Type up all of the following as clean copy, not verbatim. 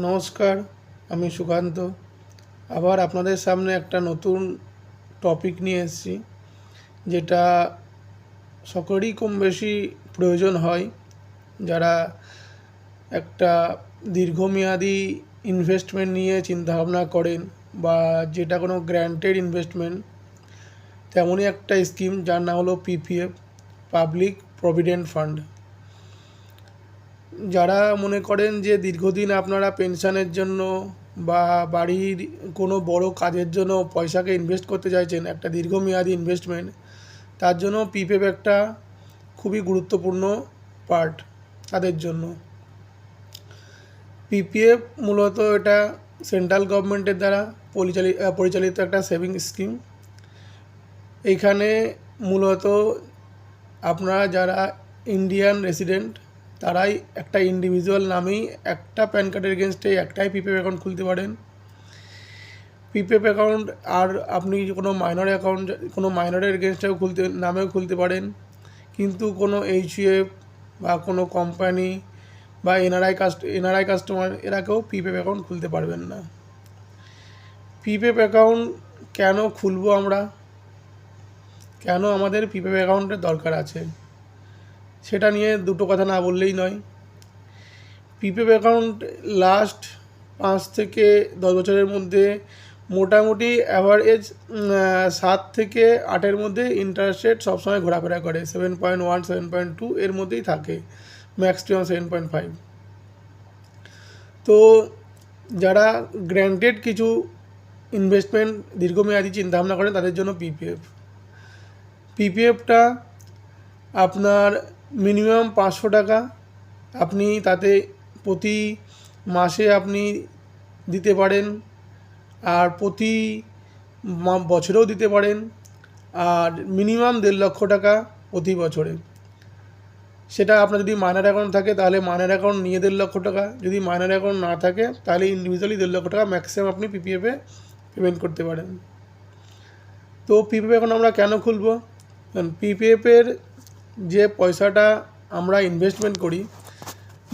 নমস্কার, আমি সুকান্ত। আবার আপনাদের সামনে একটা নতুন টপিক নিয়ে এসেছি, যেটা সকলেরই কম বেশি প্রয়োজন হয়। যারা একটা দীর্ঘমেয়াদী ইনভেস্টমেন্ট নিয়ে চিন্তাভাবনা করেন, বা যেটা কোনো গ্র্যান্টেড ইনভেস্টমেন্ট, তেমনই একটা স্কিম যার নাম হলো পিপিএফ, পাবলিক প্রভিডেন্ট ফান্ড। যারা মনে করেন যে দীর্ঘদিন আপনারা পেনশনের জন্য বা বাড়ির কোনো বড় কাজের জন্য পয়সাকে ইনভেস্ট করতে চাইছেন, একটা দীর্ঘমেয়াদী ইনভেস্টমেন্ট, তার জন্য পিপিএফ একটা খুবই গুরুত্বপূর্ণ পার্ট তাদের জন্য। পিপিএফ মূলত এটা সেন্ট্রাল গভর্নমেন্টের দ্বারা পরিচালিত একটা সেভিং স্কিম। এইখানে মূলত আপনারা যারা ইন্ডিয়ান রেসিডেন্ট, তারাই একটা ইন্ডিভিজুয়াল নামেই একটা প্যান কার্ডের এগেনস্টে একটাই পিপিএফ অ্যাকাউন্ট খুলতে পারেন। পিপিএফ অ্যাকাউন্ট আর আপনি কোনো মাইনরের এগেনস্টেও নামেও খুলতে পারেন, কিন্তু কোনো এইচইউএফ বা কোনো কোম্পানি বা এনআরআই কাস্টমার এরা কেউ পিপিএফ অ্যাকাউন্ট খুলতে পারবেন না। পিপিএফ অ্যাকাউন্ট কেন খুলবো আমরা, কেন আমাদের পিপিএফ অ্যাকাউন্টের দরকার আছে, সেটা নিয়ে দুটো কথা না বললেই নয়। পিপিএফ অ্যাকাউন্ট লাস্ট 5 থেকে 10 বছরের মধ্যে মোটামুটি অ্যাভারেজ 7 থেকে 8-এর মধ্যে ইন্টারেস্ট রেট সবসময় ঘোরাফেরা করে, 7.1 7.2 এর মধ্যেই থাকে, ম্যাক্সিমাম 7.5। তো যারা গ্র্যান্টেড কিছু ইনভেস্টমেন্ট দীর্ঘমেয়াদী চিন্তাভাবনা করেন, তাদের জন্য পিপিএফটা আপনার মিনিমাম 500 টাকা আপনি তাতে প্রতি মাসে আপনি দিতে পারেন, আর প্রতি বছরেও দিতে পারেন, আর মিনিমাম 1.5 লক্ষ টাকা প্রতি বছরে। সেটা আপনার যদি মাইনার অ্যাকাউন্ট থাকে তাহলে মাইনার অ্যাকাউন্ট নিয়ে 1.5 লক্ষ টাকা, যদি মাইনার অ্যাকাউন্ট না থাকে তাহলে ইন্ডিভিজুয়ালি 1.5 লক্ষ টাকা ম্যাক্সিমাম আপনি পিপিএফে পেমেন্ট করতে পারেন। তো পিপিএফ এখন আমরা কেন খুলব? পিপিএফের যে পয়সাটা আমরা ইনভেস্টমেন্ট করি,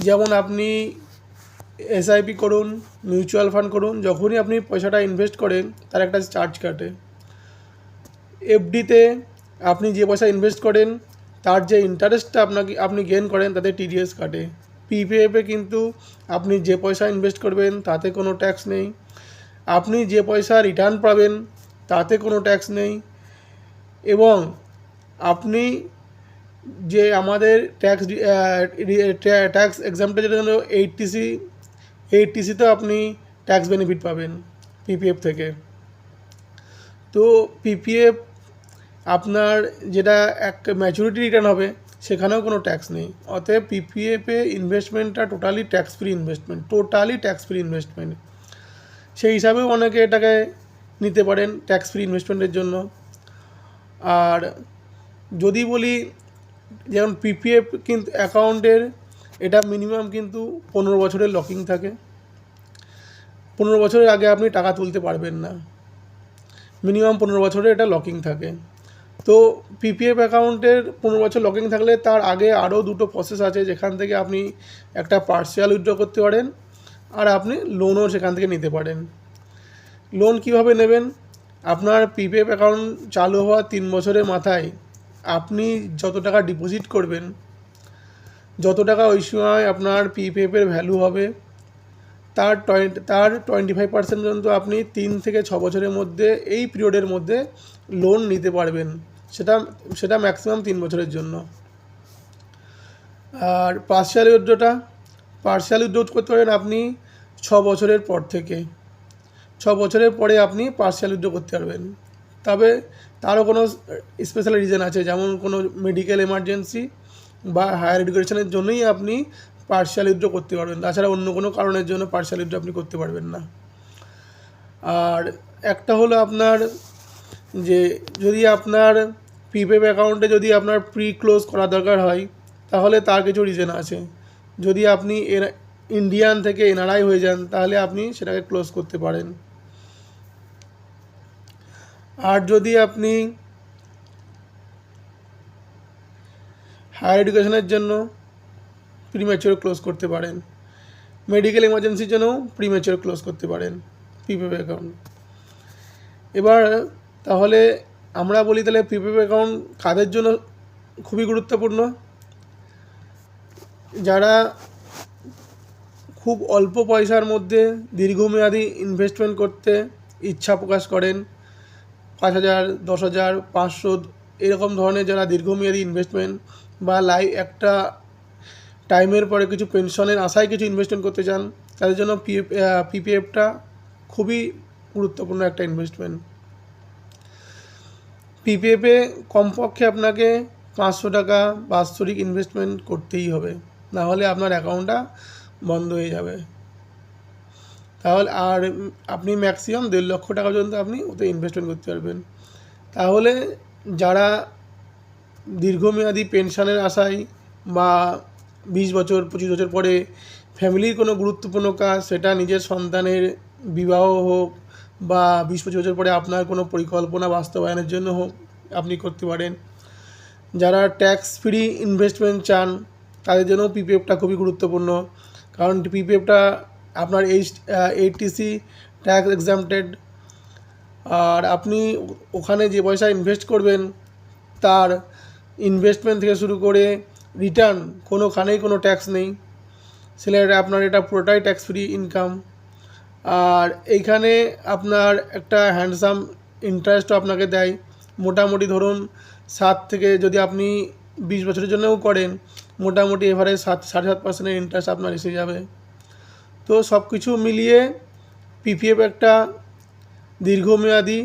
যেমন আপনি এসআইপি করুন, মিউচুয়াল ফান্ড করুন, যখনই আপনি পয়সাটা ইনভেস্ট করেন তার একটা চার্জ কাটে। এফডিতে আপনি যে পয়সা ইনভেস্ট করেন তার যে ইন্টারেস্টটা আপনি গেইন করেন তাতে টিডিএস কাটে। পিপিএফে কিন্তু আপনি যে পয়সা ইনভেস্ট করবেন তাতে কোনো ট্যাক্স নেই, আপনি যে পয়সা রিটার্ন পাবেন তাতে কোনো ট্যাক্স নেই, এবং আপনি যে আমাদের ট্যাক্স এক্সামটা যেটা জন্য এইচটিসিতেও আপনি ট্যাক্স বেনিফিট পাবেন পিপিএফ থেকে। তো পিপিএফ আপনার যেটা এক ম্যাচুরিটি রিটার্ন হবে, সেখানেও কোনো ট্যাক্স নেই। অতএব পিপিএফে ইনভেস্টমেন্টটা টোটালি ট্যাক্স ফ্রি ইনভেস্টমেন্ট। সেই হিসাবেও অনেকে এটাকে নিতে পারেন ট্যাক্স ফ্রি ইনভেস্টমেন্টের জন্য। আর যদি বলি, যেমন পিপিএফ কিন্তু অ্যাকাউন্টের এটা মিনিমাম কিন্তু 15 বছরের লকিং থাকে। 15 বছরের আগে আপনি টাকা তুলতে পারবেন না, মিনিমাম 15 বছরে এটা লকিং থাকে। তো পিপিএফ অ্যাকাউন্টের 15 বছর লকিং থাকলে তার আগে আরও দুটো প্রসেস আছে, যেখান থেকে আপনি একটা পার্সিয়াল উইথড্র করতে পারেন, আর আপনি লোনও সেখান থেকে নিতে পারেন। লোন কিভাবে নেবেন? আপনার পিপিএফ অ্যাকাউন্ট চালু হওয়ার 3 বছরের মাথায় আপনি যত টাকা ডিপোজিট করবেন, যত টাকা ওই সময় আপনার পিপিএফের ভ্যালু হবে, তার 25% পর্যন্ত আপনি 3 থেকে 6 বছরের মধ্যে, এই পিরিয়ডের মধ্যে লোন নিতে পারবেন। সেটা ম্যাক্সিমাম 3 বছরের জন্য। আর পার্সিয়াল উইথড্র করতে পারেন আপনি 6 বছরের পর থেকে। 6 বছরের পরে আপনি পার্সিয়াল উইথড্র করতে পারবেন। তবে তারও কোনো স্পেশাল রিজন আছে, যেমন কোনো মেডিকেল এমার্জেন্সি বা হায়ার এডুকেশনের জন্যই আপনি পার্সিয়াল উইথড্র করতে পারবেন, তাছাড়া অন্য কোনো কারণের জন্য পার্সিয়াল উইথড্র আপনি করতে পারবেন না। আর একটা হলো আপনার, যে যদি আপনার পিপিএফ অ্যাকাউন্টে যদি আপনার প্রি ক্লোজ করা দরকার হয়, তাহলে তার কিছু রিজন আছে। যদি আপনি ইন্ডিয়ান থেকে এনআরআই হয়ে যান, তাহলে আপনি সেটাকে ক্লোজ করতে পারেন। আর যদি আপনি হায়ার এডুকেশনের জন্য প্রিম্যাচিওর ক্লোজ করতে পারেন। মেডিকেল এমার্জেন্সির জন্যও প্রিমেচিওর ক্লোজ করতে পারেন পিপিএফ অ্যাকাউন্ট। এবার তাহলে আমরা বলি তাহলে পিপিএফ অ্যাকাউন্ট কাদের জন্য খুবই গুরুত্বপূর্ণ? যারা খুব অল্প পয়সার মধ্যে দীর্ঘমেয়াদী ইনভেস্টমেন্ট করতে ইচ্ছা প্রকাশ করেন, 5,000, 10,000, 500 এরকম ধরনের যারা দীর্ঘমেয়াদী ইনভেস্টমেন্ট বা একটা টাইমের পরে কিছু পেনশনের আশায় কিছু ইনভেস্টমেন্ট করতে চান, তাদের জন্য পিপিএফটা খুবই গুরুত্বপূর্ণ একটা ইনভেস্টমেন্ট। পিপিএফে কমপক্ষে আপনাকে 500 টাকা বাৎসরিক ইনভেস্টমেন্ট করতেই হবে, না হলে আপনার অ্যাকাউন্টটা বন্ধ হয়ে যাবে। তাহলে আর আপনি ম্যাক্সিমাম 1.5 লক্ষ টাকা পর্যন্ত আপনি ওতে ইনভেস্টমেন্ট করতে পারবেন। তাহলে যারা দীর্ঘমেয়াদী পেনশনের আশায় বা 20 বছর 25 বছর পরে ফ্যামিলির কোনো গুরুত্বপূর্ণ কাজ, সেটা নিজের সন্তানের বিবাহ হোক বা 20-25 বছর পরে আপনার কোনো পরিকল্পনা বাস্তবায়নের জন্য হোক, আপনি করতে পারেন। যারা ট্যাক্স ফ্রি ইনভেস্টমেন্ট চান, তাদের জন্য পিপিএফটা খুবই গুরুত্বপূর্ণ, কারণ পিপিএফটা আপনার এইচটিসি ট্যাক্স এক্সাম্পটেড, আর আপনি ওখানে যে পয়সা ইনভেস্ট করবেন তার ইনভেস্টমেন্ট থেকে শুরু করে রিটার্ন কোনোখানেই কোনো ট্যাক্স নেই, সেটা আপনার এটা পুরোটাই ট্যাক্স ফ্রি ইনকাম। আর এইখানে আপনার একটা হ্যান্ডসাম ইন্টারেস্টও আপনাকে দেয়, মোটামুটি ধরুন 7 থেকে, যদি আপনি 20 বছরের জন্যও করেন, মোটামুটি এভারেজ 7.5% ইন্টারেস্ট আপনার এসে যাবে। তো সব কিছু মিলিয়ে পিপিএফ একটা দীর্ঘমেয়াদী